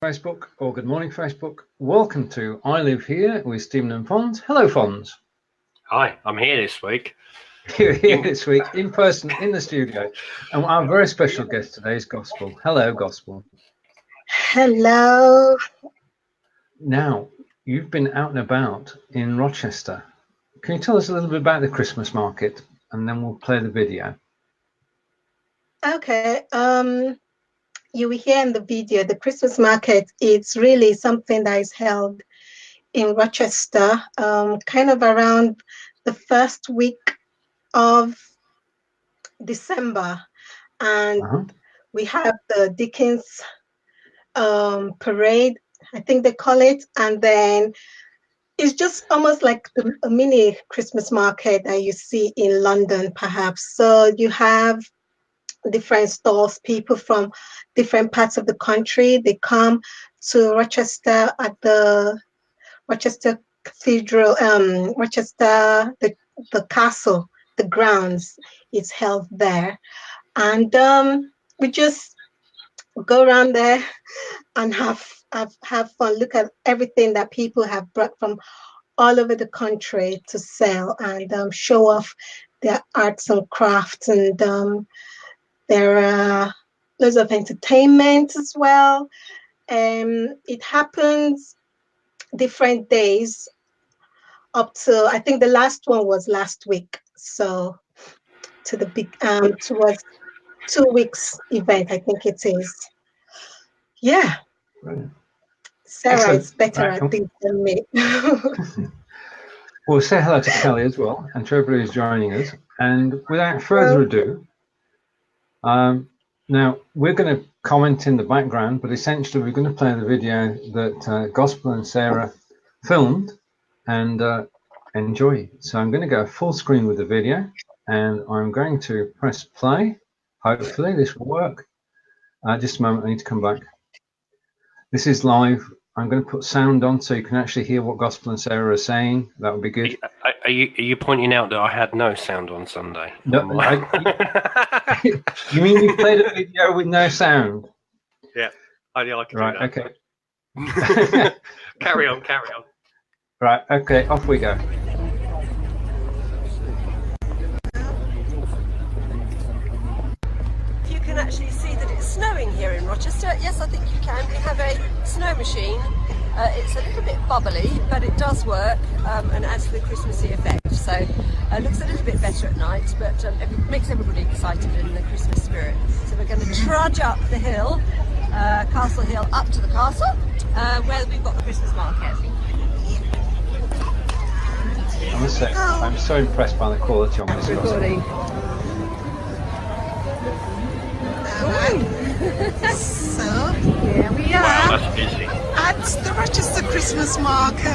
Facebook, or good morning Facebook. Welcome to I Live Here with Steven and Fonz. Hello Fonz. Hi, I'm here this week. You're here this week in person in the studio, and our very special guest today is Gospel. Hello Gospel. Hello. Now, you've been out and about in Rochester. Can you tell us a little bit about the Christmas market, and then we'll play the video? Okay. You will hear in the video, the Christmas market, it's really something that is held in Rochester, kind of around the first week of December. And we have the Dickens parade, I think they call it. And then it's just almost like a mini Christmas market that you see in London, perhaps. So you have different stalls, people from different parts of the country. They come to Rochester at the Rochester Cathedral, Rochester, the castle, the grounds is held there. And we just go around there and have fun, look at everything that people have brought from all over the country to sell and show off their arts and crafts. And there are loads of entertainment as well. It happens different days up to, I think the last one was last week. So to the big, towards 2 weeks event, I think it is. Yeah. Brilliant. Sarah is better at this than me. We'll say hello to Kelly as well, and to everybody who's joining us. And without further ado, now we're going to comment in the background, but essentially we're going to play the video that Gospel and Sarah filmed and enjoy. So I'm going to go full screen with the video, and I'm going to press play. Hopefully this will work. Just a moment, I need to come back. This is live. I'm going to put sound on so you can actually hear what Gospel and Sarah are saying. That would be good. Are you pointing out that I had no sound on Sunday? No, you mean you played a video with no sound? Yeah, I can do right, that. Okay. Carry on. Right, okay, off we go. You can actually see that it's snowing here in Rochester. Yes, I think you can. We have a snow machine. It's a little bit bubbly, but it does work and adds to the Christmassy effect. So it looks a little bit better at night, but it makes everybody excited in the Christmas spirit. So we're going to trudge up the hill, Castle Hill, up to the castle, where we've got the Christmas market. I must say, I'm so impressed by the quality on this. Recording. So here we are at the Rochester Christmas Market.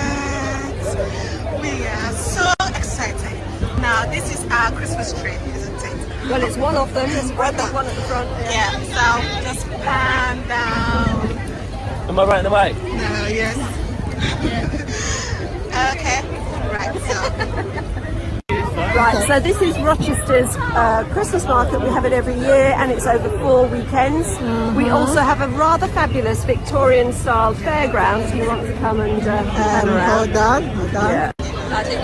We are so excited. Now this is our Christmas tree, isn't it? Well, it's one of them. There's one at the front. Yeah, so just pan down. Am I right in the way? No, yes. Okay, right, so. Right, so this is Rochester's Christmas market. We have it every year and it's over 4 weekends. We also have a rather fabulous Victorian-style fairground if you want to come and Hold on. Yeah. I think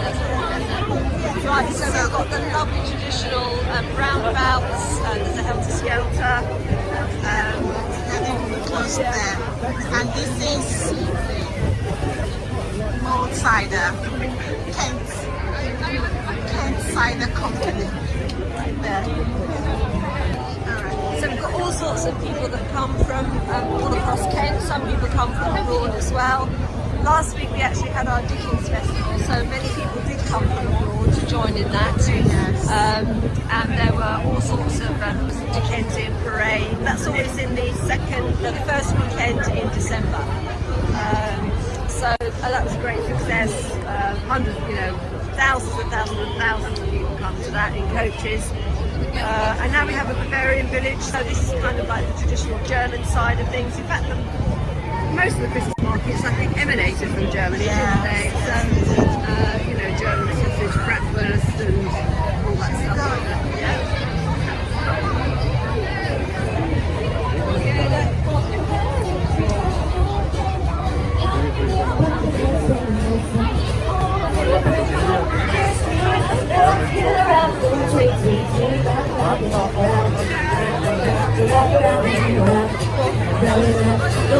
that's right, so we've got the lovely traditional roundabouts, there's a helter-skelter. Close there. And this is Malt Cider, Kent Cider Company, right there. Alright. So we've got all sorts of people that come from all across Kent. Some people come from abroad as well. Last week we actually had our Dickens Festival, so many people did come from abroad to join in that. Yes. And there were all sorts of Dickensian parade. That's always in the first weekend in December. So that was a great success. Hundreds, thousands and thousands and thousands of people come to that in coaches. And now we have a Bavarian village, so this is kind of like the traditional German side of things. In fact, most of the Christmas markets, I think, emanated from Germany, didn't they? So, German sausage, bratwurst, and all that stuff. Yeah. You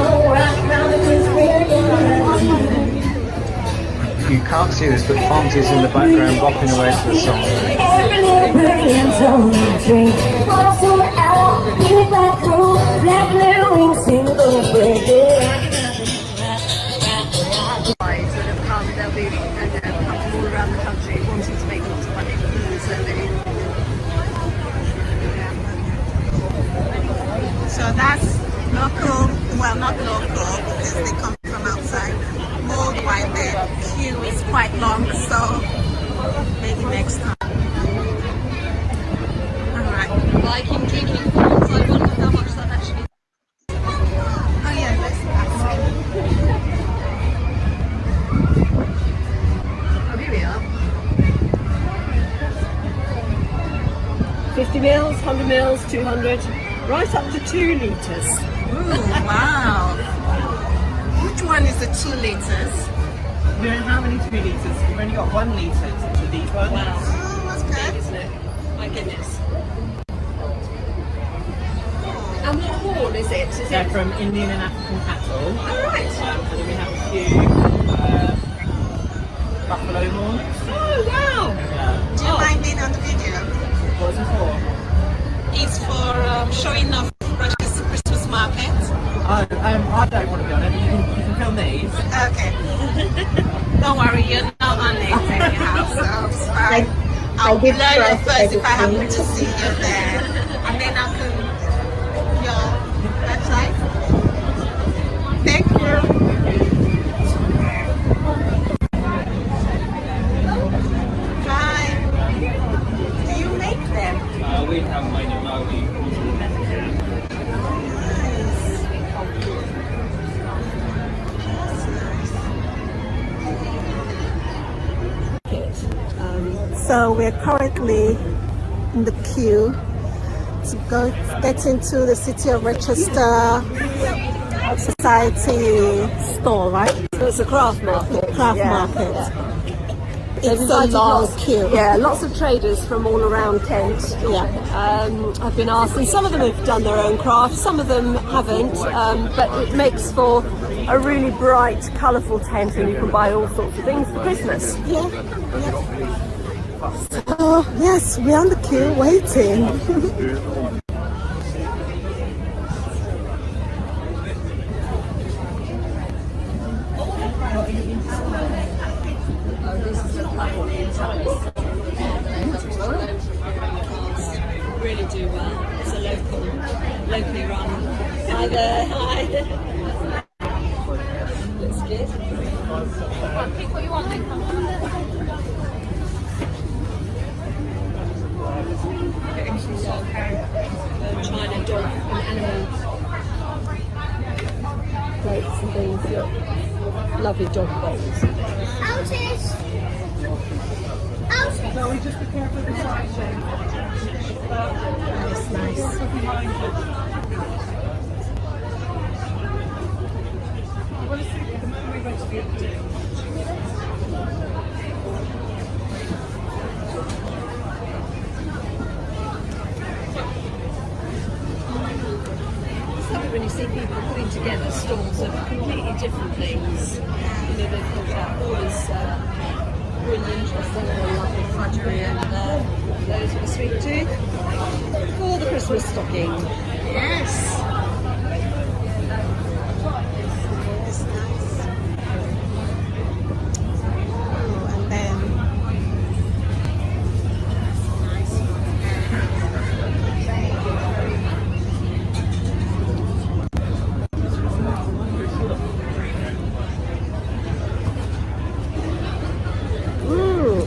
can't see this, but Fonz is in the background bopping away to the song. That have come, they'll be come from all around the country wanting to make lots of money. So that's local, well not local because they come from outside. Mulled wine, the queue is quite long, so maybe next time. Alright. Liking drinking Fonz, I wonder how much that actually. Oh yeah, let's ask him. Oh, here we are. 50 mils, 100 mils, 200, right up to 2 litres. Ooh, wow. Which one is the 2 liters? We don't have any 2 litres, we've only got 1 litre to these ones. Wow. Oh, that's good. Isn't it? My goodness. And what horn is it? Is They're it? from Indian and African cattle. Oh, right. And then we have a few buffalo horns. Oh, wow. Yeah. Do you mind being on the video? What was it for? It's for showing off Rochester Christmas Market. I don't want to be on it, but you can film these. Okay. Don't worry, you're not on it anyhow, so it's fine. I'll did blur try you to first edit if I happen things. to see you there. And then I can, your website. Thank you. Bye. Do you make them? We have made it now. So we're currently in the queue to get into the City of Rochester Society store, right? So it's a craft market. Craft Yeah. market. They've It's a invited long lots, queue. Yeah, lots of traders from all around Kent. Yeah. I've been asked, and some of them have done their own craft, some of them haven't, but it makes for a really bright, colourful tent, and you can buy all sorts of things for Christmas. Yeah. So yes, we're on the queue waiting. Oh, this is a platform really do well. It's a locally run. Hi there. Hi. Looks good. Pick what you want. China dog and animal plates and things. Look. Lovely dog bowls. No, we just be careful of the side shape. That's nice. Well, let's see, at the moment we're going to be able to do. When you see people putting together stalls of completely different things, you know, they've got all this really interesting and lovely fudgery and those with a sweet tooth for the Christmas stocking. Yes. It's nice. Oh, and then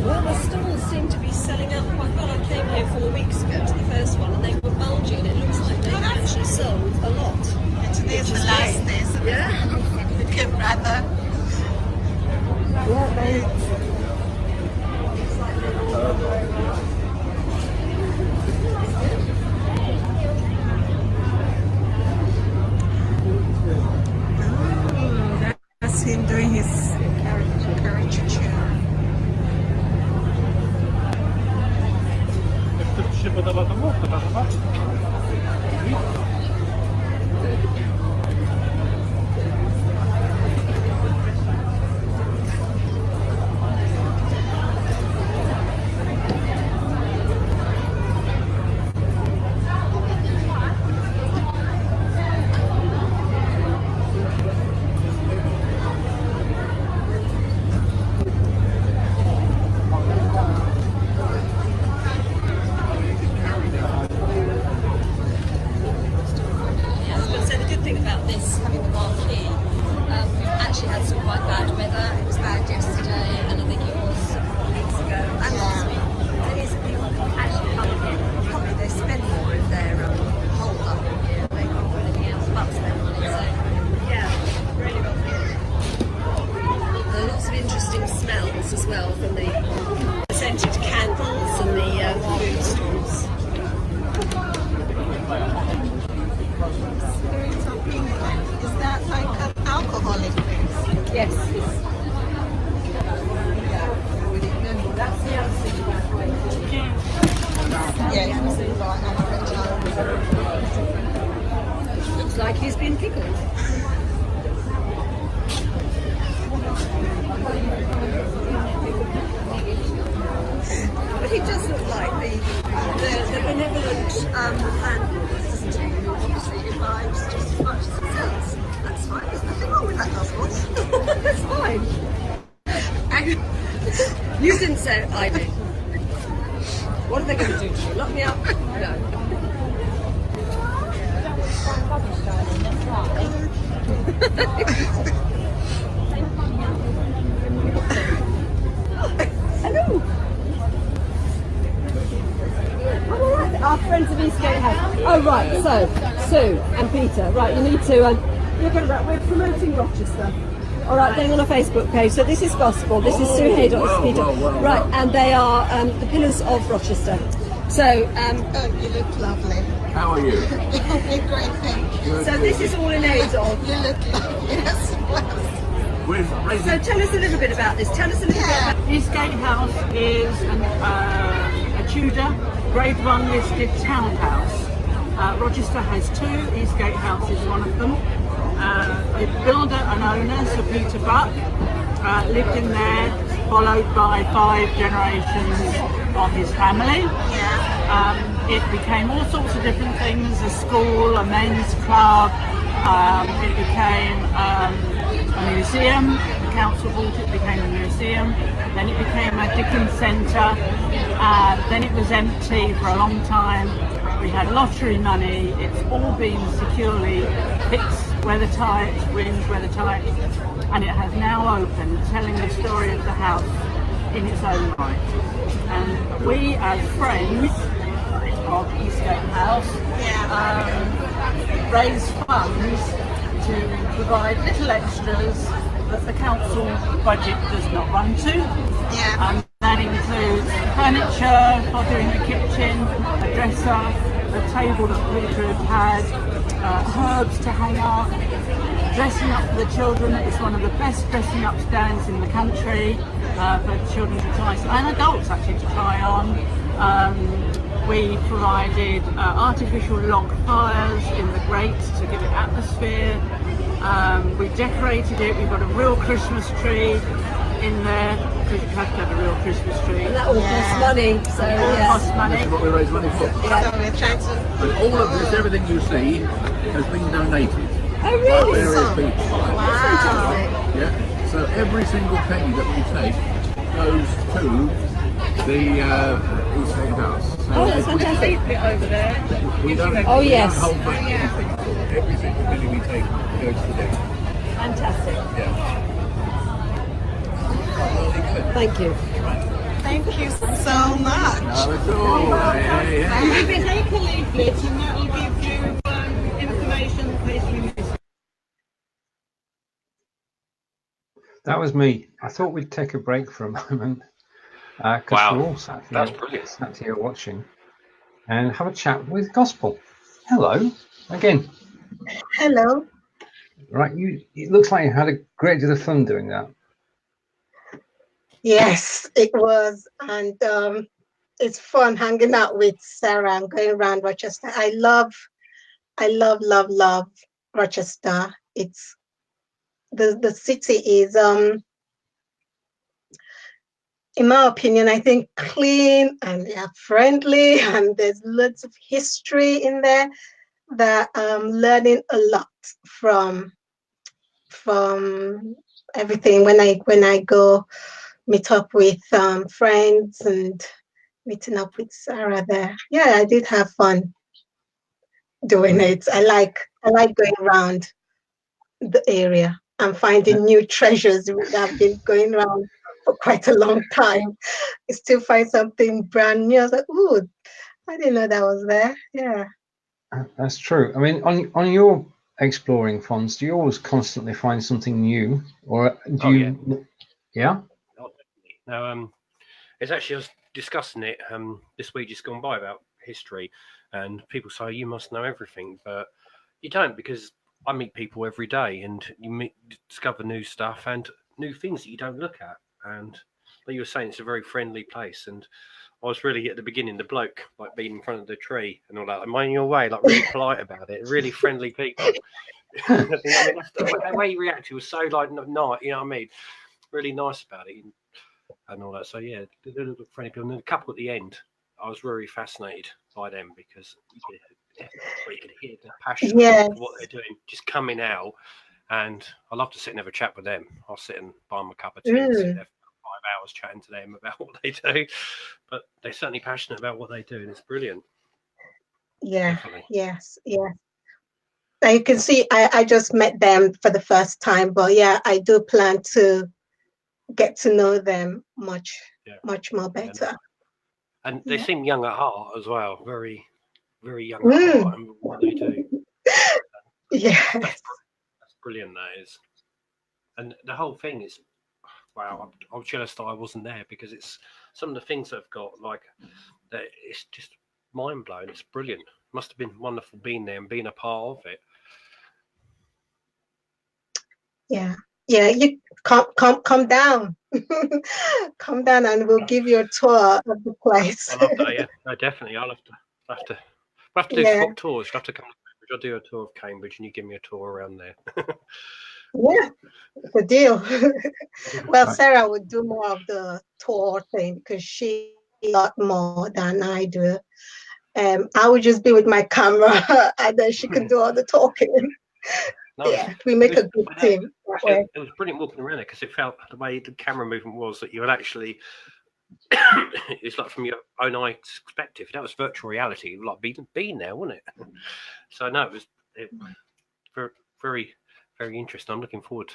Well, the stalls seem to be selling out quite well. I came here 4 weeks ago to the first one and they were bulging and it looks like they've actually sold a lot. today's the last day, so we could rather. Yeah, they... Oh, that's him doing his caricature. Yes. That's the other thing. Looks like he's been pickled. But he does look like the benevolent landlord, doesn't he? Obviously, he lives just as much as he sells. That's fine. There's nothing wrong with that, Gospel. That's fine. You didn't say it, I did. What are they going to do to you? Lock me up? No. Hello. I'm all right. Our friends of Eastgate House. Oh right. So Sue and Peter. Right. You need to. You're going to. We're promoting Rochester. All right, they're on a Facebook page. So this is Gospel. This is Sue Haydock. This is Peter. Right, and they are the pillars of Rochester. So, you look lovely. How are you? You're great, thank you. So this is all in aid of. You look lovely. Yes. So tell us a little bit about this. Tell us a little bit about. Eastgate House is a Tudor Grade 1 listed townhouse. Rochester has two. Eastgate House is one of them. The builder and owner, Sir Peter Buck, lived in there, followed by 5 generations of his family. It became all sorts of different things, a school, a men's club, it became a museum, the council bought it, became a museum, then it became a Dickens Centre, then it was empty for a long time. We had lottery money, it's all been securely fixed, weather tight, wind, weather tight, and it has now opened, telling the story of the house in its own right. And we, as friends of Eastgate House, raise funds to provide little extras that the council budget does not run to. That includes furniture for doing the kitchen, a dresser, a table that Peter had, herbs to hang up, dressing up for the children. It's one of the best dressing up stands in the country for children to try, and adults actually to try on. We provided artificial log fires in the grates to give it atmosphere. We decorated it. We've got a real Christmas tree in there, because you have to have a real Christmas tree. And that all costs money, so costs money. That's what we raise money for. So we're trying to. And all of this, everything you see, has been donated. Oh really? By various people. Wow. Yeah. So every single penny that we take goes to the Eastgate House. So Oh, that's fantastic. Over there. we don't, Oh, we yes. don't hold back anything. Every single penny we take goes to them. Fantastic. Yeah. Thank you. Thank you so much. No, it's all. Yeah. You can take a leaflet and that will give you information in case you miss. That was me. I thought we'd take a break for a moment because Wow, we're all sat that's brilliant. here watching and have a chat with Gospel. Hello again. Hello. Right, it looks like you had a great deal of fun doing that. Yes, it was, and it's fun hanging out with Sarah and going around Rochester. I love Rochester. It's the city is, in my opinion, I think clean and friendly, and there's lots of history in there that I'm learning a lot from everything when I go meet up with friends and meeting up with Sarah there. Yeah, I did have fun doing it. I like going around the area and finding new treasures that have been going around for quite a long time. I still find something brand new. I was like, ooh, I didn't know that was there. Yeah. That's true. I mean, on your exploring, Fonz, do you always constantly find something new, or do you? Yeah. Oh, definitely. Now, it's actually, I was discussing it this week just gone by about history, and people say you must know everything, but you don't, because I meet people every day, and discover new stuff and new things that you don't look at. And like you were saying, it's a very friendly place. And I was really at the beginning, the bloke like being in front of the tree and all that, am I in your way? Like really polite about it, really friendly people. You know what I mean? The way he reacted was so like nice, you know what I mean? Really nice about it and all that. So yeah, they look friendly people. And then a couple at the end, I was very fascinated by them because you could hear the passion of what they're doing just coming out. And I love to sit and have a chat with them. I'll sit and buy them a cup of tea and sit there for 5 hours chatting to them about what they do. But they're certainly passionate about what they do, and it's brilliant. Yeah. Definitely. Yes. Yeah. Now you can see I just met them for the first time, but yeah, I do plan to get to know them much more better. And they seem young at heart as well. Very, very young at heart and what they do. That's brilliant, that is. And the whole thing is, wow, I'm jealous that I wasn't there, because it's some of the things they've got, like, that it's just mind blowing. It's brilliant. Must have been wonderful being there and being a part of it. Yeah, you come down. Come down and we'll give you a tour of the place. I love that, yeah. No, definitely. I'll have to do swap tours. You'll have to come to Cambridge. I'll do a tour of Cambridge and you give me a tour around there. Yeah, good deal. Well, Sarah would do more of the tour thing because she a lot more than I do. I would just be with my camera and then she can do all the talking. No, yeah, we make a good team. It was brilliant walking around it, because it felt, the way the camera movement was, that you would actually, it's like from your own eye perspective. That was virtual reality, like being there, wasn't it? So no, it was very, very interesting. I'm looking forward,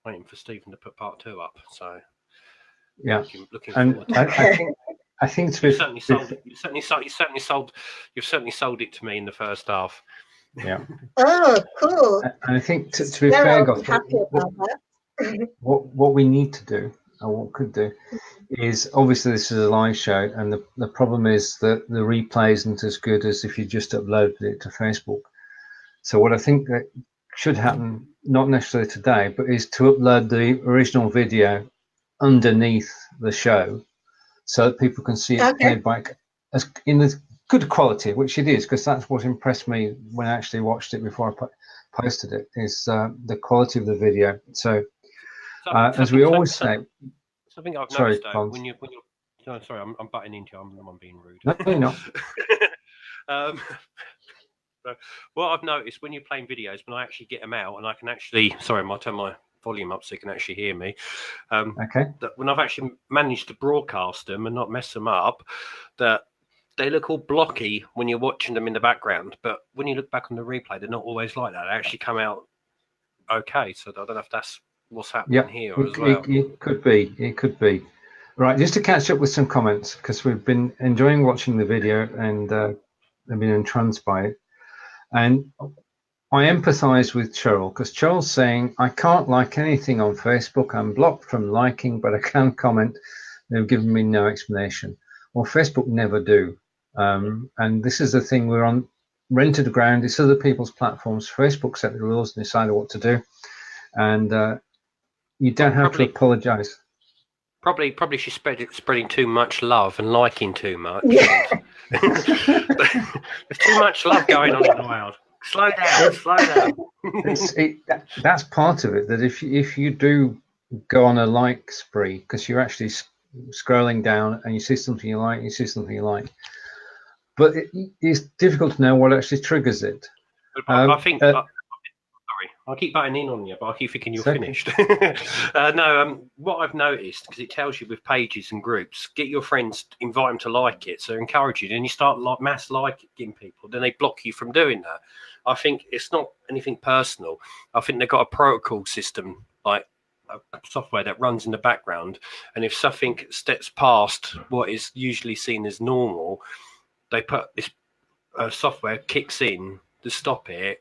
waiting for Steven to put part 2 up. So yeah, looking and forward to it. I think you've certainly sold it to me in the first half. Yeah. Oh, cool. And I think to be fair, what we need to do, or what could do, is obviously this is a live show, and the problem is that the replay isn't as good as if you just uploaded it to Facebook. So what I think that should happen, not necessarily today, but is to upload the original video underneath the show, so that people can see it played back as in the good quality, which it is, because that's what impressed me when I actually watched it before I posted it, is the quality of the video. So as we always say, something I've noticed though, when you're sorry, I'm butting into you, I'm the one being rude. No, you're not. So what I've noticed when you're playing videos, when I actually get them out and I can actually, sorry, I'll turn my volume up so you can actually hear me. That when I've actually managed to broadcast them and not mess them up, that they look all blocky when you're watching them in the background, but when you look back on the replay, they're not always like that. They actually come out okay. So I don't know if that's what's happening here as well. It could be. It could be. Right, just to catch up with some comments, because we've been enjoying watching the video and I've been entranced by it. And I empathise with Cheryl, because Cheryl's saying, I can't like anything on Facebook. I'm blocked from liking, but I can comment. They've given me no explanation. Well, Facebook never do. And this is the thing, we're on rented ground. It's other people's platforms. Facebook set the rules and decided what to do. And you don't have to apologise. Probably she's spreading too much love and liking too much. Yeah. There's too much love going on in the world. Slow down. That's part of it. That if you do go on a like spree, because you're actually scrolling down and you see something you like, but it's difficult to know what actually triggers it. I think. Sorry, I'll keep butting in on you, but I keep thinking you're finished. What I've noticed, because it tells you with pages and groups, get your friends, invite them to like it, so encourage you, and you start mass liking people, then they block you from doing that. I think it's not anything personal. I think they've got a protocol system, like a software that runs in the background, and if something steps past what is usually seen as normal, they put this software kicks in to stop it.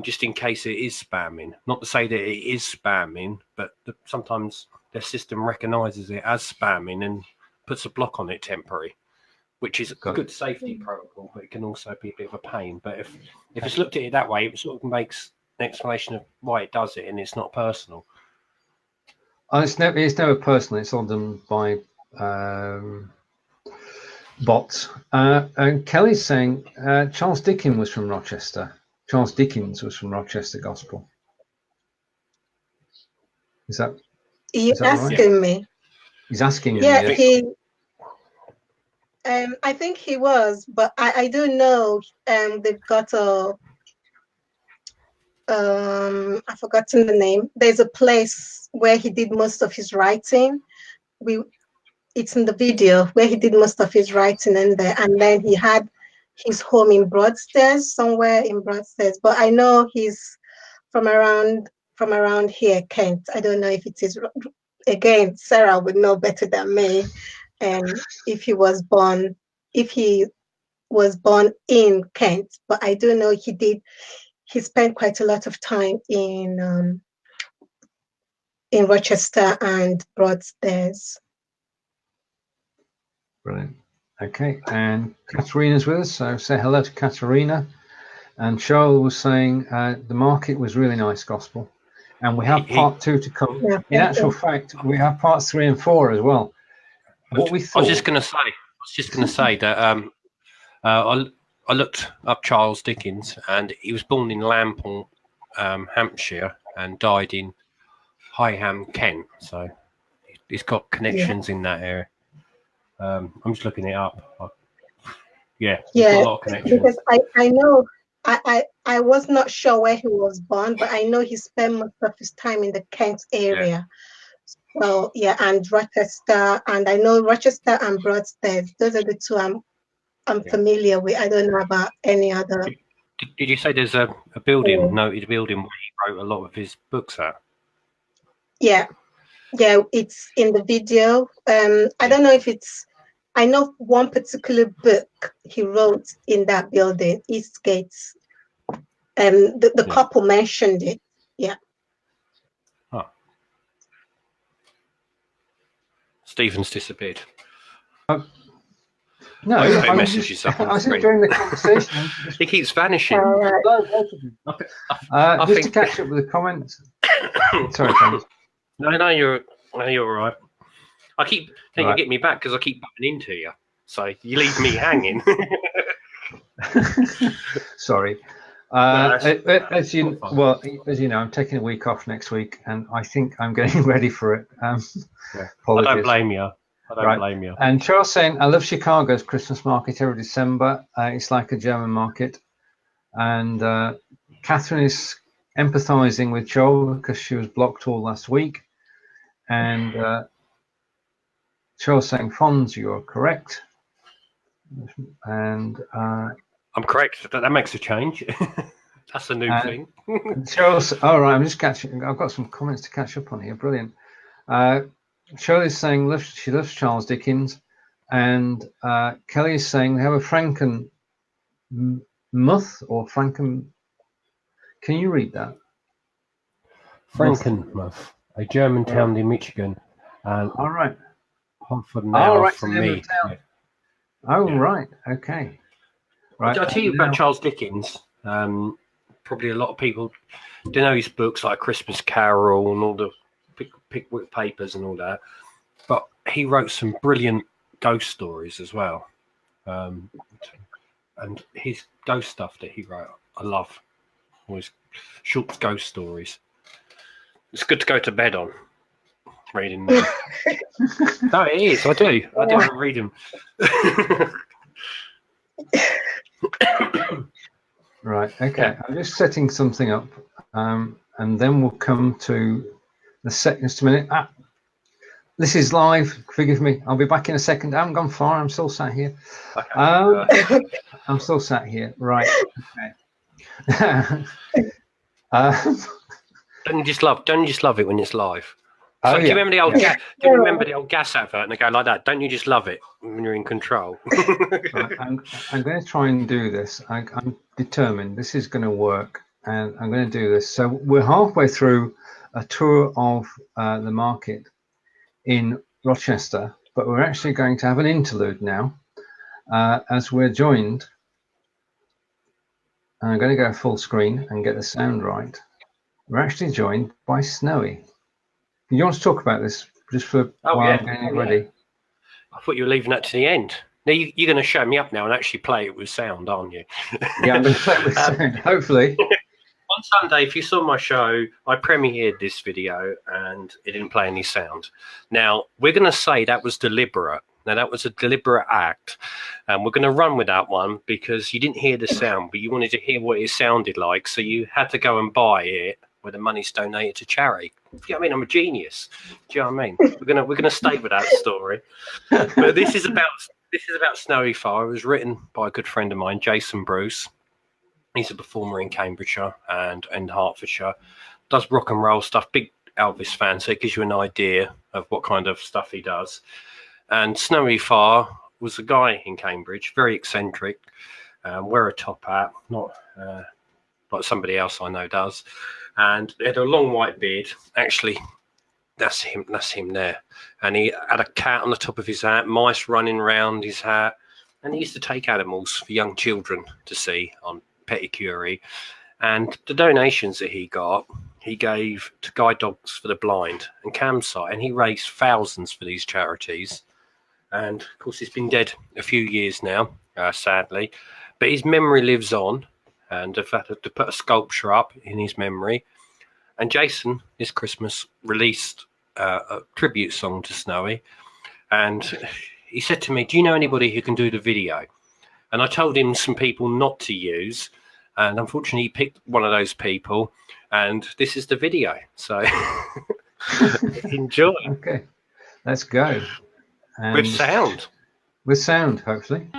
Just in case it is spamming. Not to say that it is spamming, but sometimes their system recognises it as spamming and puts a block on it temporary, which is a good safety protocol, but it can also be a bit of a pain. But if it's looked at it that way, it sort of makes explanation of why it does it, and it's not personal? It's never personal. It's all done by bots. And Kelly's saying Charles Dickens was from Rochester. Charles Dickens was from Rochester Gospel. Is that? You're asking me? He's asking you. Yeah, I think he was, but I do know they've got a I've forgotten the name. There's a place where he did most of his writing. It's in the video where he did most of his writing in there, and then he had his home in Broadstairs, somewhere in Broadstairs. But I know he's from around here, Kent. I don't know if it is. Again, Sarah would know better than me. And if he was born in Kent, but I do know he spent quite a lot of time in Rochester and Broadstairs. Brilliant. Okay, and Katerina's with us, so say hello to Katerina. And Cheryl was saying the market was really nice, Gospel. And we have part 2 to come. Yeah, in actual fact, we have parts 3 and 4 as well. What we thought, I was just going to say that I looked up Charles Dickens, and he was born in Lamport, Hampshire, and died in Higham, Kent. So he's got connections in that area. I'm just looking it up. He's got a lot of connections. Because I know I was not sure where he was born, but I know he spent most of his time in the Kent area. So and Rochester, and I know Rochester and Broadstairs. Those are the two I'm familiar with. I don't know about any other. Did you say there's a building, noted building, where he wrote a lot of his books at? Yeah, it's in the video. I don't know if it's. I know one particular book he wrote in that building, Eastgate's. The couple mentioned it. Yeah. Huh. Stephen's disappeared. No, I was enjoying the conversation. He keeps vanishing. Just to catch up with the comments. Sorry, Fonz. No, you're all right. I keep thinking you get me back because I keep butting into you, so you leave me hanging. Sorry. As you know, I'm taking a week off next week, and I think I'm getting ready for it. I don't blame you. Blame you. And Charles saying, I love Chicago's Christmas market every December. It's like a German market. And Catherine is empathizing with Joel because she was blocked all last week. And Charles saying, Fonz, you're correct. And I'm correct. That makes a change. That's a new thing. Charles, all right, I'm just catching. I've got some comments to catch up on here. Brilliant. Shirley is saying she loves Charles Dickens, and Kelly is saying they have a Frankenmuth or Franken. Can you read that? Frankenmuth, a German town in Michigan, and all right, half an hour from me. Right, okay. Right. I'll tell you about Charles Dickens. Probably a lot of people don't know his books like Christmas Carol and all the Pickwick Papers and all that, but he wrote some brilliant ghost stories as well. And his ghost stuff that he wrote, I love. Always short ghost stories. It's good to go to bed on reading them. No, it is. I do read them. Right. Okay. I'm just setting something up, and then we'll come to the second. Just a minute. This is live. Forgive me. I'll be back in a second. I haven't gone far. I'm still sat here. Okay. I'm still sat here. Right. Okay. Don't you just love it when it's live? So do you remember the old? Yeah. Do you remember the old gas advert? And they go like that. Don't you just love it when you're in control? Right, I'm going to try and do this. I'm determined this is going to work, and I'm going to do this. So we're halfway through a tour of the market in Rochester, but we're actually going to have an interlude now, as we're joined. And I'm going to go full screen and get the sound right. we're actually joined by Snowy. You want to talk about this just for while I'm getting it ready? I thought you were leaving that to the end. Now you're going to show me up now and actually play it with sound, aren't you? Yeah, I'm going to play it with sound, hopefully. On Sunday, if you saw my show, I premiered this video and it didn't play any sound. Now, we're going to say that was deliberate. Now, that was a deliberate act. And we're going to run with that one because you didn't hear the sound, but you wanted to hear what it sounded like. So you had to go and buy it where the money's donated to charity. You know what I mean? I'm a genius. Do you know what I mean? We're gonna stay with that story. But this is about Snowy Fire. It was written by a good friend of mine, Jason Bruce. He's a performer in Cambridgeshire and Hertfordshire. Does rock and roll stuff. Big Elvis fan, so it gives you an idea of what kind of stuff he does. And Snowy Fire was a guy in Cambridge, very eccentric, wear a top hat, not like somebody else I know does. And he had a long white beard. Actually, that's him there. And he had a cat on the top of his hat, mice running around his hat. And he used to take animals for young children to see on Petticurie. And the donations that he got, he gave to guide dogs for the blind and campsite. And he raised thousands for these charities. And, of course, he's been dead a few years now, sadly. But his memory lives on. And I've had to put a sculpture up in his memory. And Jason, this Christmas, released a tribute song to Snowy. And he said to me, do you know anybody who can do the video? And I told him some people not to use. And unfortunately, he picked one of those people. And this is the video. So enjoy. Okay, let's go. And with sound. With sound, hopefully.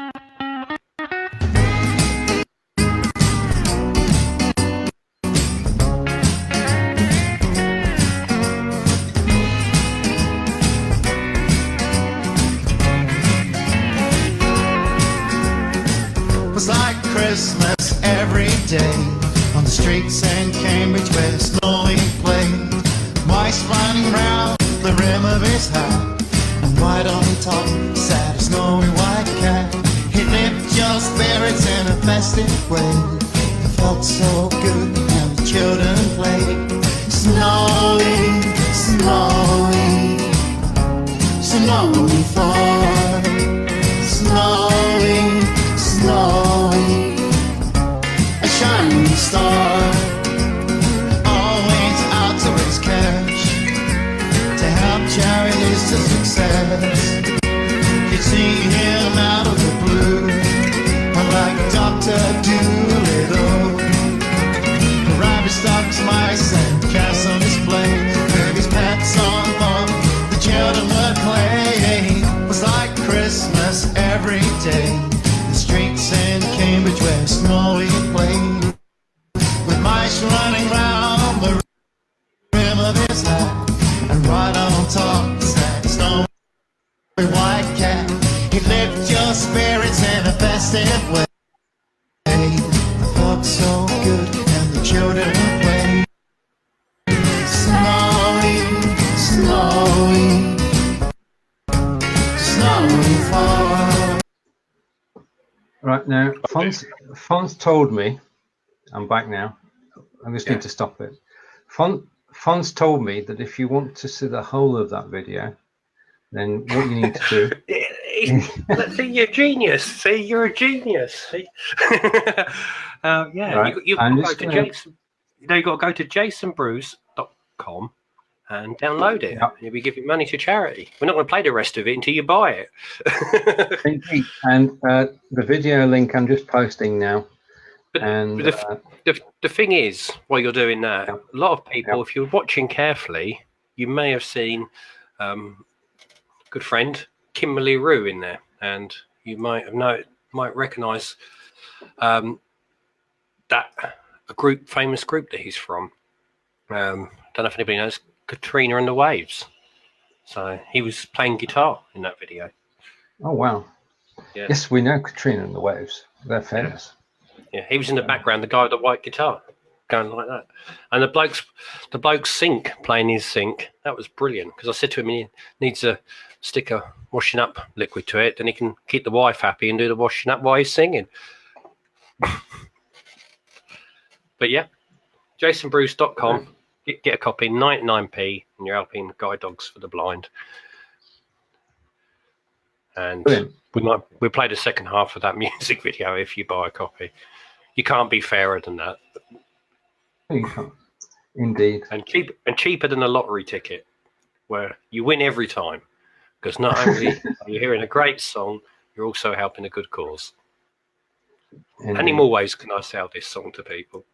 Christmas every day on the streets in Cambridge where Snowy played. Mice running round the rim of his hat, and right on top sat a snowy white cat. He lifted your spirits in a festive way. It felt so good and the children played. Snowy, snowy, snowy far. Snowy, snowy, a shining star, always out to raise cash, to help charities to success. You see him out of the blue, like Dr. Doolittle. Rabbit stocks, mice and cats on display, with his pets on board, the children would play. It was like Christmas every day. The streets in Cambridge where Snowy played, with mice running round the rim of his hat, and right on top sat a snowy white cat. He lifted your spirits in a festive way. It felt so good and the children played. Snowy, snowy, snowy far. Right, now, Fonz told me, I'm back now, I just need to stop it. Fonz told me that if you want to see the whole of that video, then what you need to do... See, you're a genius. See, you're a genius. See? Right. You've got to go to jasonbruce.com and download it. Yep. You'll be giving money to charity. We're not going to play the rest of it until you buy it. Indeed. And the video link I'm just posting now. But the thing is, while you're doing that, a lot of people, if you're watching carefully, you may have seen good friend Kimberly Rue in there, and you might recognise that a famous group that he's from. Don't know if anybody knows Katrina and the Waves. So he was playing guitar in that video. Oh wow! Yeah. Yes, we know Katrina and the Waves. They're famous. Yeah, he was in the background, the guy with the white guitar, going like that. And the bloke's sink, playing his sink, that was brilliant. Because I said to him, he needs a sticker washing up liquid to it, then he can keep the wife happy and do the washing up while he's singing. But yeah, jasonbruce.com, get a copy, 99p, and you're helping Guide Dogs for the Blind. And we'll play the second half of that music video if you buy a copy. You can't be fairer than that. You can't. Indeed. And cheaper than a lottery ticket, where you win every time. Because not only are you hearing a great song, you're also helping a good cause. Indeed. How many more ways can I sell this song to people?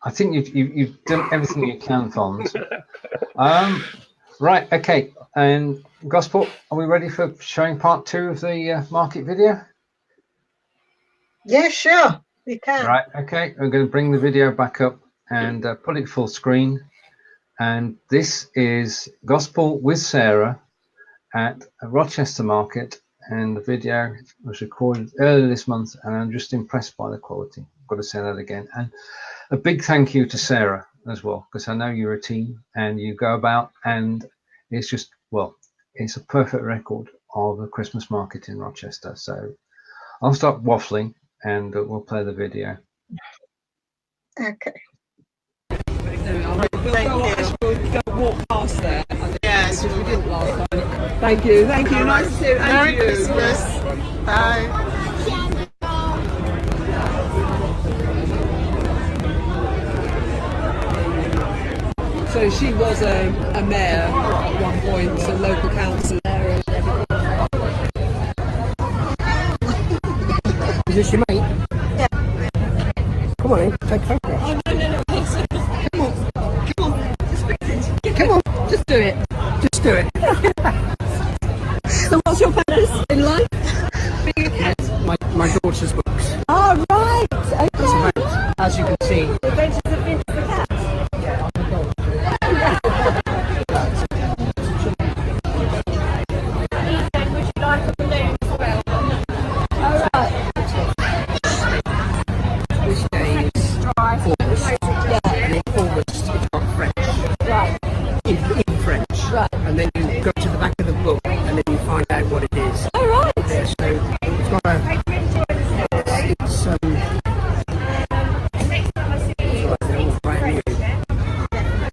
I think you've done everything you can, Fonz. Right, okay. And Gospel, are we ready for showing part 2 of the market video? Yeah, sure, we can. Right, okay. I'm going to bring the video back up and put it full screen. And this is Gospel with Sarah at Rochester Market. And the video was recorded earlier this month, and I'm just impressed by the quality. I've got to say that again. And a big thank you to Sarah as well, because I know you're a team and you go about, and it's just, well, it's a perfect record of the Christmas market in Rochester. So I'll stop waffling and we'll play the video. Okay. We'll walk past there. Yes, we didn't last time. Thank you. Nice to see you. Merry Christmas. Bye. So she was a mayor at one point, a local councillor. Is this your mate? Yeah. Come on in, take a photograph. Oh, no. Come on, just do it. Just do it. So what's your purpose in life? Being a cat? My daughter's books. Oh, right. Okay. It's about, as you can see. Adventures of Vince the Cat. Yeah. Ethan, would you like a balloon as well? All right. Which day is August? Yeah. And in August, it's not French. Right. In French. Right. And then you go to the back of the book and then you find out what it is. Oh, right. Yeah, so it's got a... It's right, they're all brand new.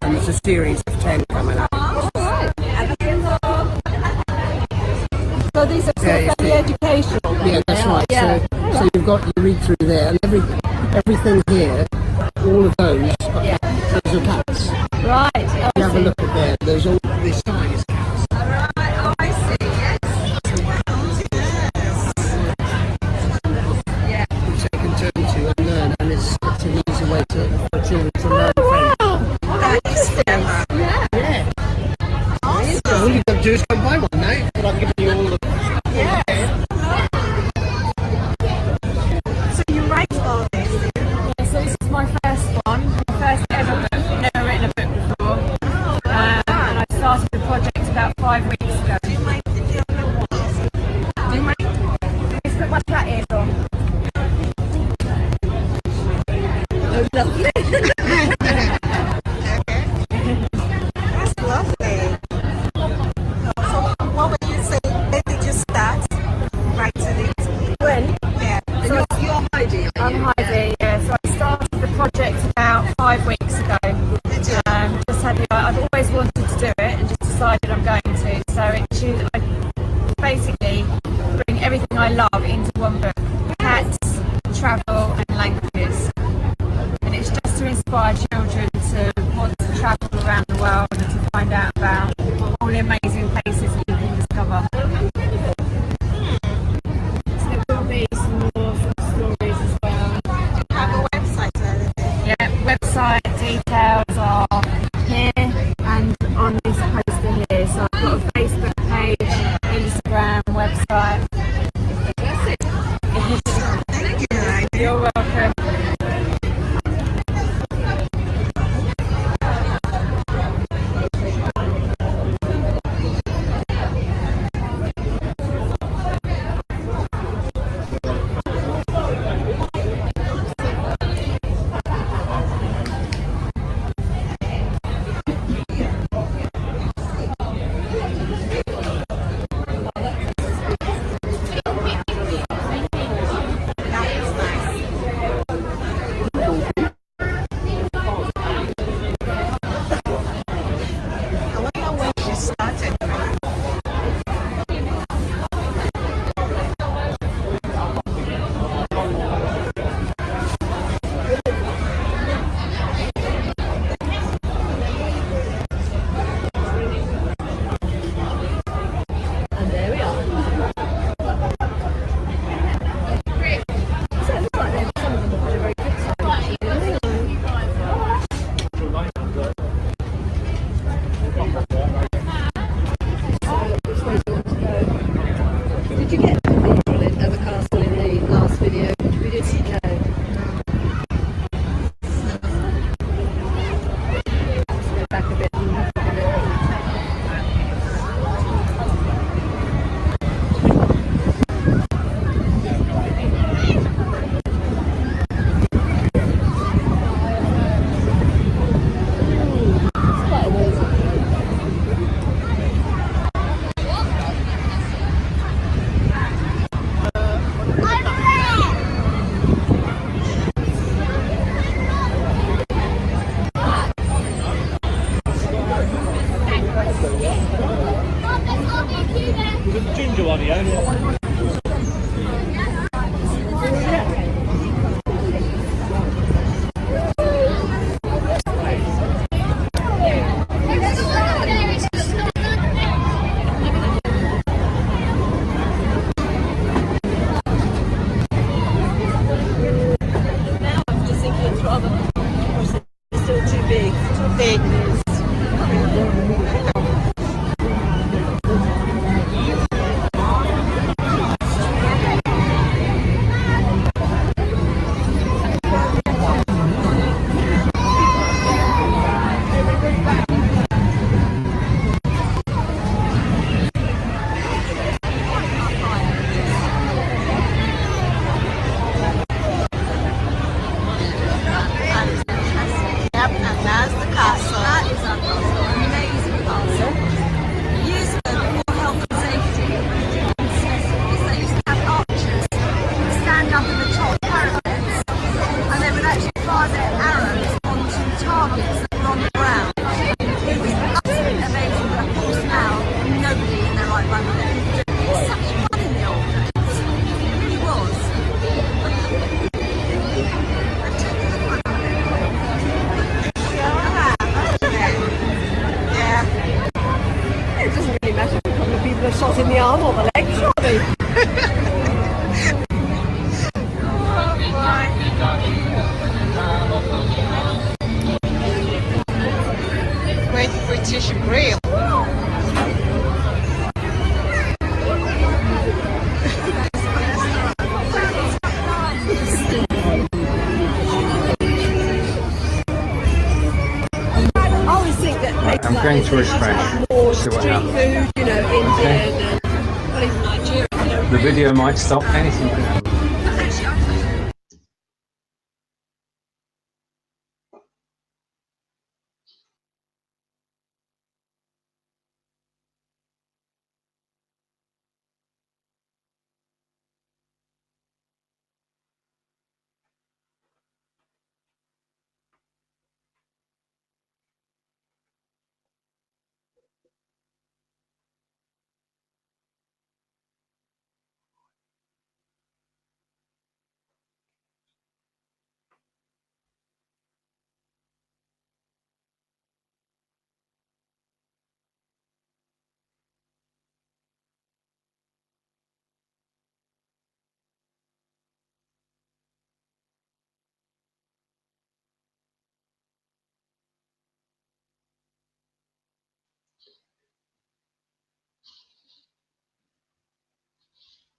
And there's a series of 10 coming out. Oh, right. So these are very educational. Yeah, that's right. Yeah. So you've got, you read through there, and everything here, all of those are cats. Right. You have a look at there. There's all this sign is cats. All right. Oh, I see. Yes. Yeah. Which they can turn to and learn, and it's an easy way for children to learn French. That is clever. Yeah. Awesome. So all you've got to do is come buy one now, but I've given you all the. Yeah. So you write all this? Yeah. So this is my first one, my first ever book. I've never written a book before. And I started the project about 5 weeks ago. Do you mind? Let's put my cat ears on. Oh, lovely. That's lovely. So what would you say? When did you start writing it? When? Yeah. So you're Heidi? I'm Heidi, yeah. So I started the project about 5 weeks ago. Just had I've always wanted to do it and just decided I'm going to. So I basically bring everything I love into one book: cats, travel, and languages. And it's just to inspire children to want to travel around the world and to find out about all the amazing places that you can discover. So there will be some more stories as well. Have a website or anything? Yeah, website details are here and on this poster here. So I've got a Facebook page, Ginger one, yeah. Shot in the arm or the leg, surely. Great British Grill. I always think that places I'm like going this to refresh. more See what street happens. food, you know, Indian and not even Nigerian. The video might stop. Anything can happen.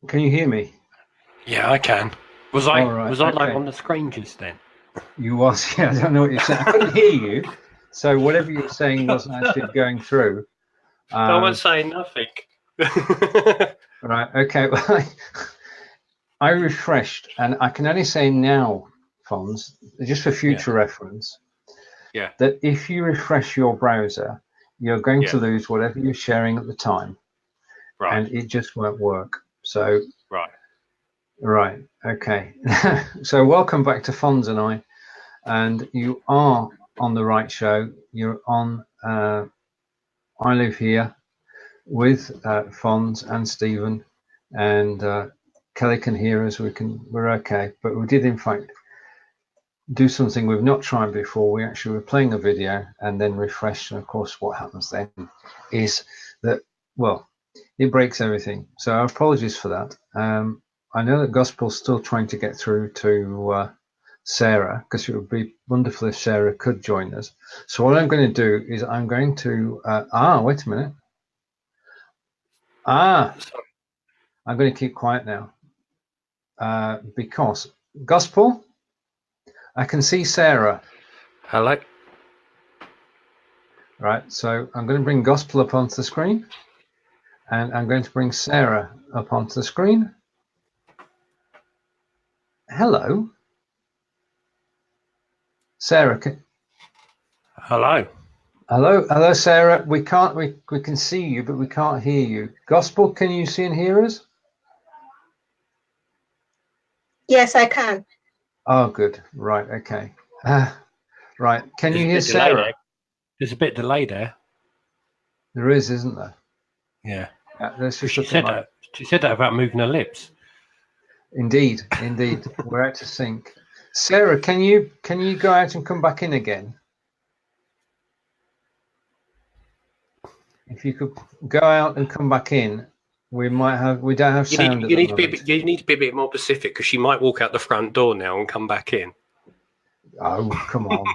Can you hear me? Yeah, I can. Was I All right, was I like okay. on the screen just then? You was, yeah, I don't know what you're saying. I couldn't hear you. So whatever you were saying wasn't actually going through. I was saying nothing. Right, okay. Well, I refreshed, and I can only say now, Fonz, just for future reference, that if you refresh your browser, you're going to lose whatever you're sharing at the time. Right. And it just won't work. So, right, okay. So welcome back to Fonz and I, and you are on the right show. You're on I Live Here with Fonz and Steven, and Kelly can hear us. We're okay, but we did in fact do something we've not tried before. We actually were playing a video and then refresh, and of course what happens then is that, well, it breaks everything. So apologies for that. I know that Gospel's still trying to get through to Sarah, because it would be wonderful if Sarah could join us. So what I'm going to do is I'm going to wait a minute. I'm going to keep quiet now because Gospel, I can see Sarah. Hello. Right, so I'm going to bring Gospel up onto the screen, and I'm going to bring Sarah up onto the screen. Hello, Sarah. Hello. Hello, Sarah. We can see you, but we can't hear you. Gospel, can you see and hear us? Yes, I can. Oh, good. Right. Okay. Right. Can you hear Sarah? There's a bit delay there. There is, isn't there? Yeah. Let's just She said that about moving her lips. Indeed. We're out of sync. Sarah, can you go out and come back in again? If you could go out and come back in, we don't have sound. You need to be a bit more specific, because she might walk out the front door now and come back in. Oh, come on.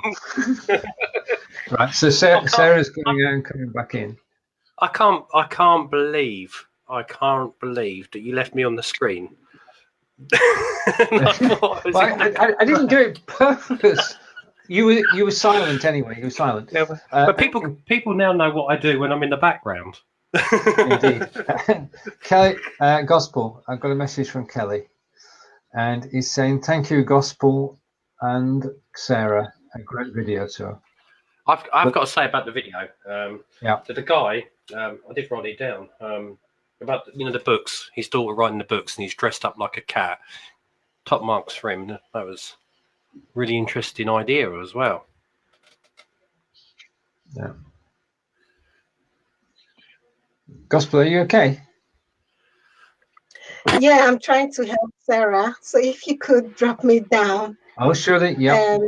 Right, so Sarah's going out and coming back in. I can't believe that you left me on the screen. I didn't do it purpose. You were silent anyway. You were silent. Yeah, but people now know what I do when I'm in the background. Indeed. Kelly, Gospel. I've got a message from Kelly, and he's saying thank you, Gospel and Sarah. A great video tour. I've got to say about the video. Yeah. So the guy, I did write it down. About the books. His daughter writing the books, and he's dressed up like a cat. Top marks for him. That was really interesting idea as well. Yeah. Gospel, are you okay? Yeah, I'm trying to help Sarah. So if you could drop me down. Oh, surely. Yeah,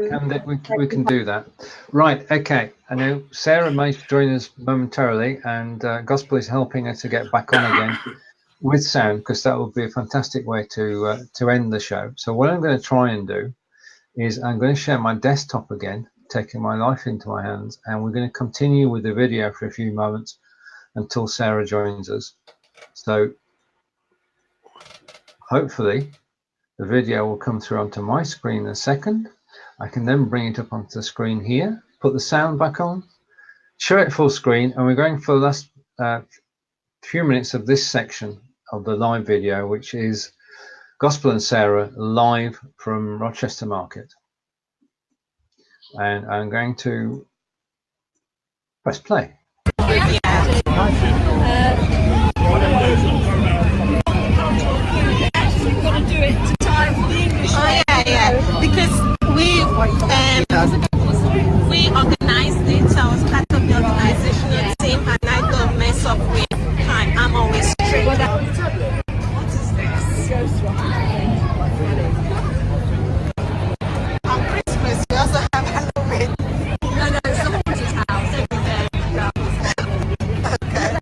we can do that. Right. Okay. I know Sarah may join us momentarily, and Gospel is helping her to get back on again with sound, because that would be a fantastic way to end the show. So what I'm going to try and do is I'm going to share my desktop again, taking my life into my hands, and we're going to continue with the video for a few moments until Sarah joins us. So hopefully the video will come through onto my screen in a second. I can then bring it up onto the screen here, put the sound back on, show it full screen, and we're going for the last few minutes of this section of the live video, which is Gospel and Sarah live from Rochester Market. And I'm going to press play. Because we organized it. So I was part of the organizational team, and I don't mess up with time. I'm always straight. What is this? On Christmas, we also have Halloween. No, it's the haunted house. Okay.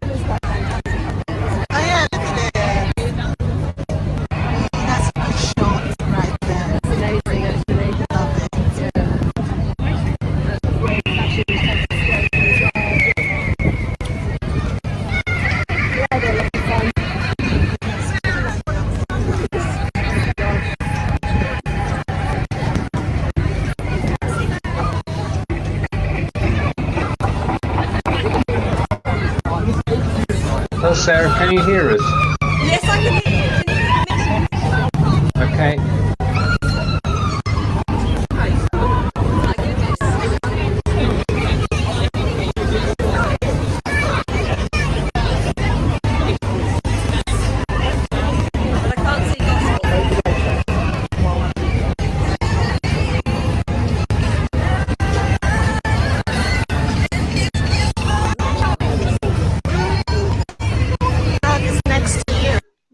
Oh yeah, look at it. That's a good shot right there. Hello, Sarah, can you hear us? Yes, I can hear you. Okay.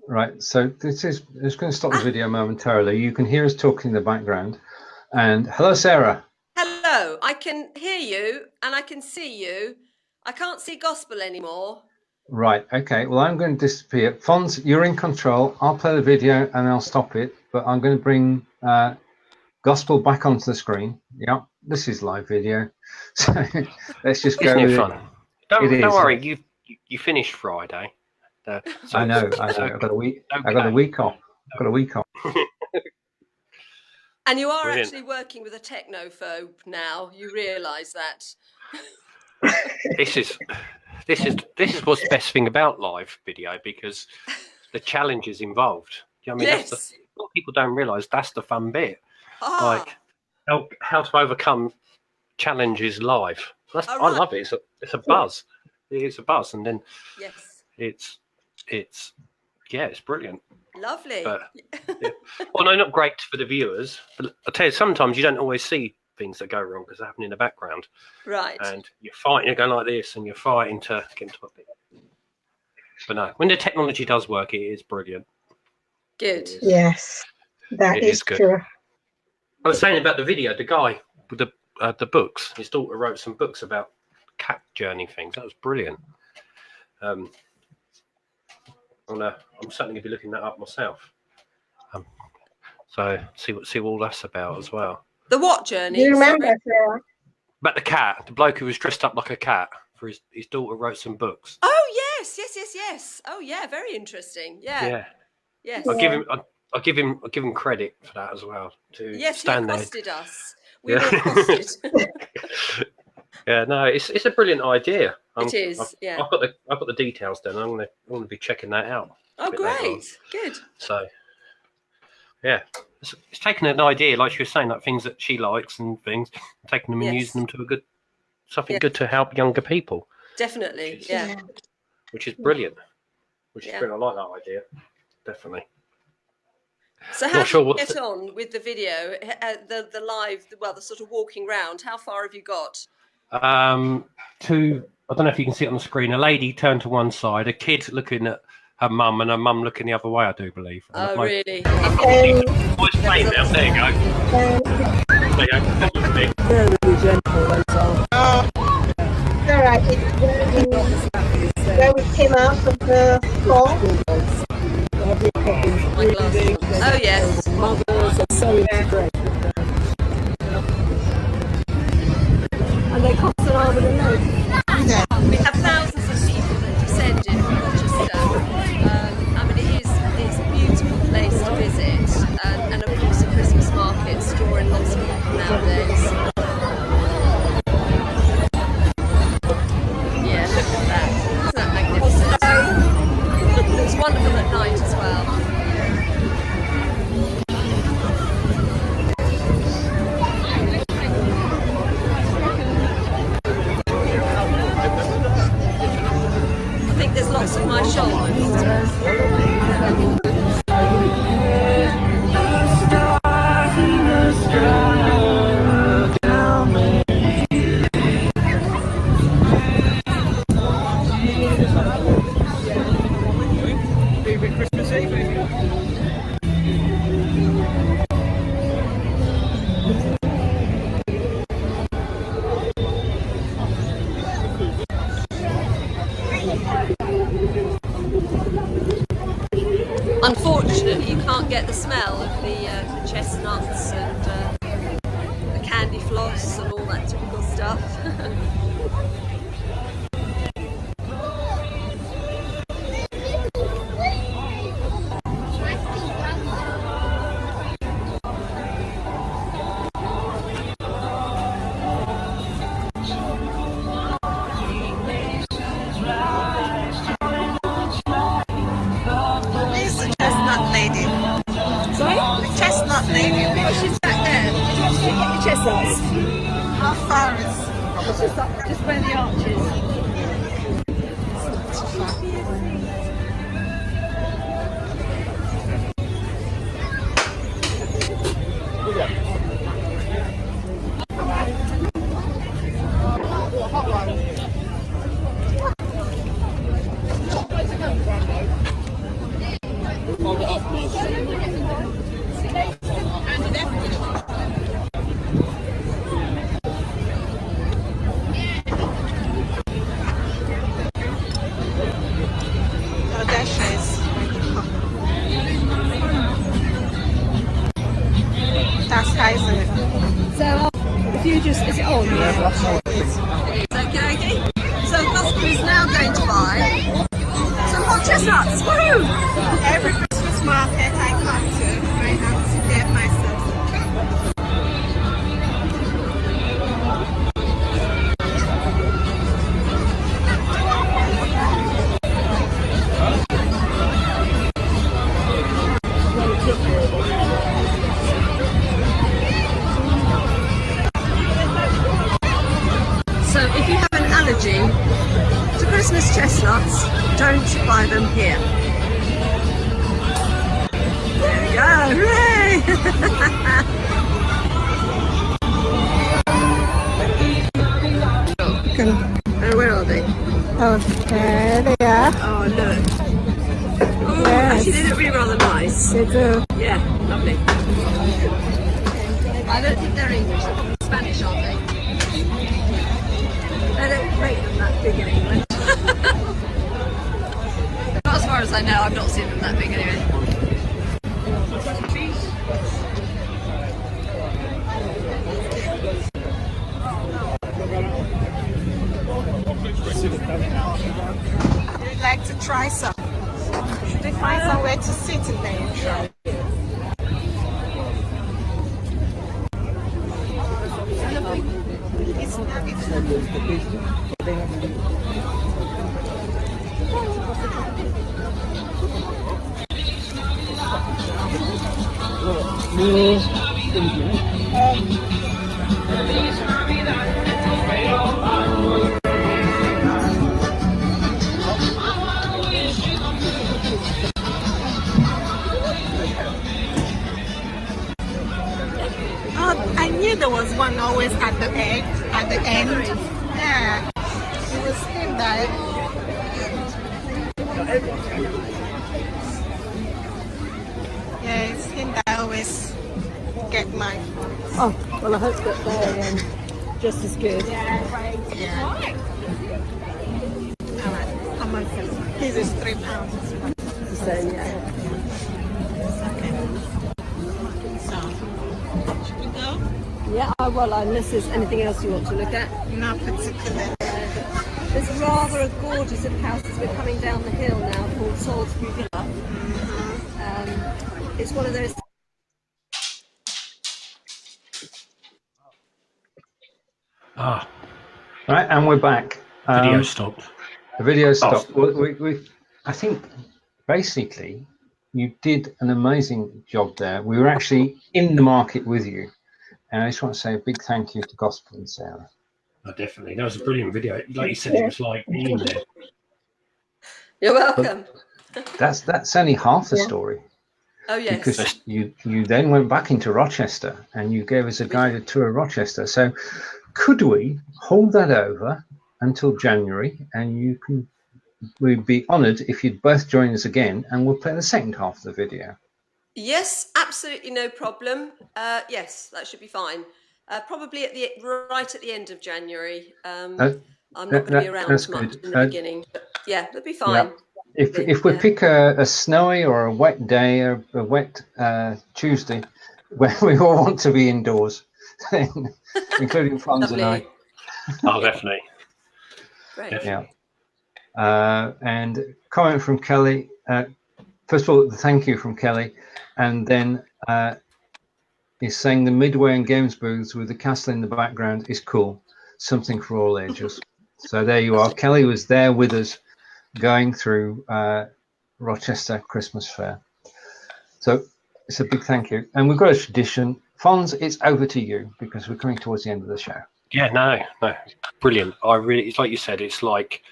Right, so this is just going to stop the video momentarily. You can hear us talking in the background. And hello, Sarah. Hello, I can hear you and I can see you. I can't see Gospel anymore. Right, okay. Well, I'm going to disappear. Fonz, you're in control. I'll play the video and I'll stop it. But I'm going to bring Gospel back onto the screen. Yeah, this is live video. So let's just go. Isn't it fun? Don't worry, you finished Friday. I know. I've got a week. I've got a week off. And you are actually working with a technophobe now. You realise that. This is what's the best thing about live video, because the challenges involved. You know what I mean? Yes. What people don't realise, that's the fun bit. Ah. Like how to overcome challenges live. I love it. It's a buzz. It's a buzz, and then yes, it's brilliant. Lovely. But, yeah. Well, no, not great for the viewers. But I tell you, sometimes you don't always see things that go wrong because they're happening in the background. Right. And you're fighting, you're going like this, and you're fighting to get into a bit. But no, when the technology does work, it is brilliant. Good. Yes, that is good. true. I was saying about the video, the guy with the books, his daughter wrote some books about cat journey things. That was brilliant. I'm certainly going to be looking that up myself. So see what all that's about as well. The what journey? Do you remember, Sarah? About the cat, the bloke who was dressed up like a cat. For his daughter wrote some books. Oh yes. Oh yeah, very interesting. Yeah. Yes. I'll give him credit for that as well. Yes, stand he there. accosted us. We were accosted. Yeah, no, it's a brilliant idea. It is. Yeah. I've got the details down. I'm gonna be checking that out. Oh, great. Good. So, yeah, it's taking an idea, like she was saying, like things that she likes and things, taking them and using them to something good to help younger people. Definitely. Which is brilliant. Which is brilliant. I like that idea. Definitely. So how do you get on with the video, the live, the sort of walking round? How far have you got? I don't know if you can see it on the screen. A lady turned to one side, a kid looking at her mum, and her mum looking the other way, I do believe. And really? There you go. Very gentle, All right. It's where we came out of the fall. Oh yes. Mothers are so integrated. And they cost an arm and a leg. We have thousands of people that descend in Rochester. It's a beautiful place to visit, and of course the Christmas market's drawing lots of people nowadays. Yeah, look at that. Isn't that magnificent? It looks wonderful at night as well. There's lots of my shoulders. Unfortunately, you can't get the smell of the chestnuts and the candy floss and all that typical stuff. Chestnuts. How far is? It's just where the arch is. Is it on? Okay. So Gospel is now going to buy some hot chestnuts. Woohoo! Every Christmas market I come to, I have to get myself So if you have an allergy to Christmas chestnuts, don't buy them here. There we go, hooray! Okay, they are. Oh, look. Oh, Yes. actually, they look really rather nice. They do. Yeah, lovely. I don't think they're English. They're Spanish, aren't they? They don't make them that big in England. As far as I know, I've not seen them that big anyway. We'd like to try some. Should we find somewhere to sit and then try? I knew there was one always at the end. Yeah, it was him that. Yeah, it's him that I always get mine. Oh, well, I hope that they're just as good. Yeah. How much? This is £3. The same, yeah. Should we go? Yeah, well, unless there's anything else you want to look at. Not particularly. There's rather a gorgeous of houses. We're coming down the hill now called Salisbury Villa. It's one of those. Ah, right, and we're back. Video stopped. The video stopped. I think basically you did an amazing job there. We were actually in the market with you, and I just want to say a big thank you to Gospel and Sarah. Oh, definitely, that was a brilliant video. Like you said, it was like being there. You're welcome. That's only half the story. Oh yes. Because you then went back into Rochester and you gave us a guided tour of Rochester. So could we hold that over until January, and we'd be honoured if you'd both join us again, and we'll play the second half of the video. Yes, absolutely no problem. Yes, that should be fine. Probably right at the end of January. I'm not going to be around much in the beginning. But yeah, that'd be fine. Yeah. If we pick a snowy or a wet day or a wet Tuesday, where we all want to be indoors, including Fonz and I. Oh, definitely. Great. Definitely. Yeah. And comment from Kelly. First of all, thank you from Kelly, and then he's saying the Medway and games booths with the castle in the background is cool, something for all ages. So there you are. Kelly was there with us, going through Rochester Christmas Fair. So it's a big thank you, and we've got a tradition. Fonz, it's over to you because we're coming towards the end of the show. Yeah, no, brilliant. It's like you said, it's like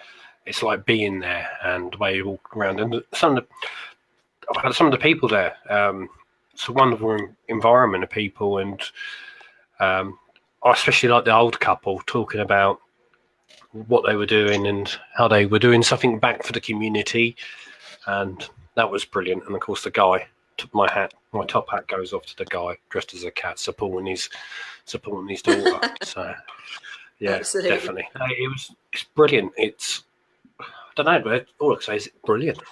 being there, and the way you walk around, and some of the people there. It's a wonderful environment of people, and I especially like the old couple talking about what they were doing and how they were doing something back for the community, and that was brilliant. And of course, the guy, my top hat goes off to the guy dressed as a cat, supporting his daughter. So yeah, absolutely. Definitely, it's brilliant. It's, I don't know, but all I can say is brilliant.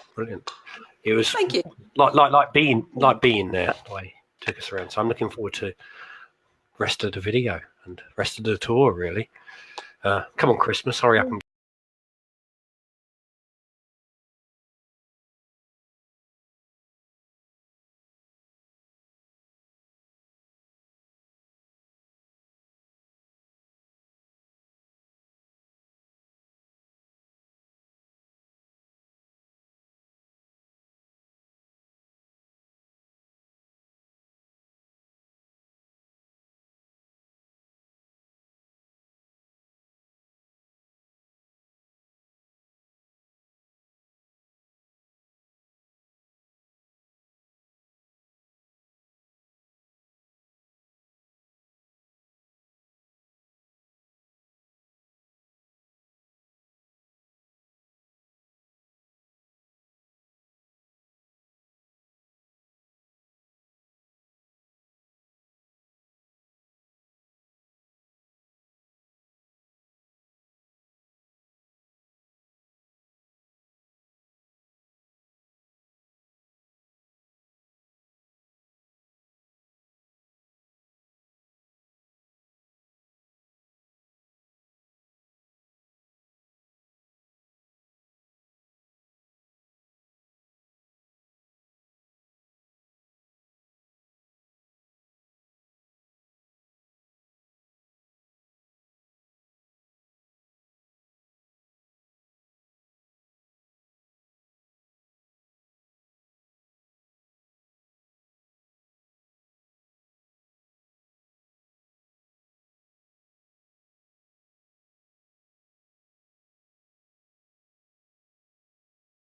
It was thank you. Like being there. The way he took us around. So I'm looking forward to the rest of the video and rest of the tour. Really, come on, Christmas, hurry up and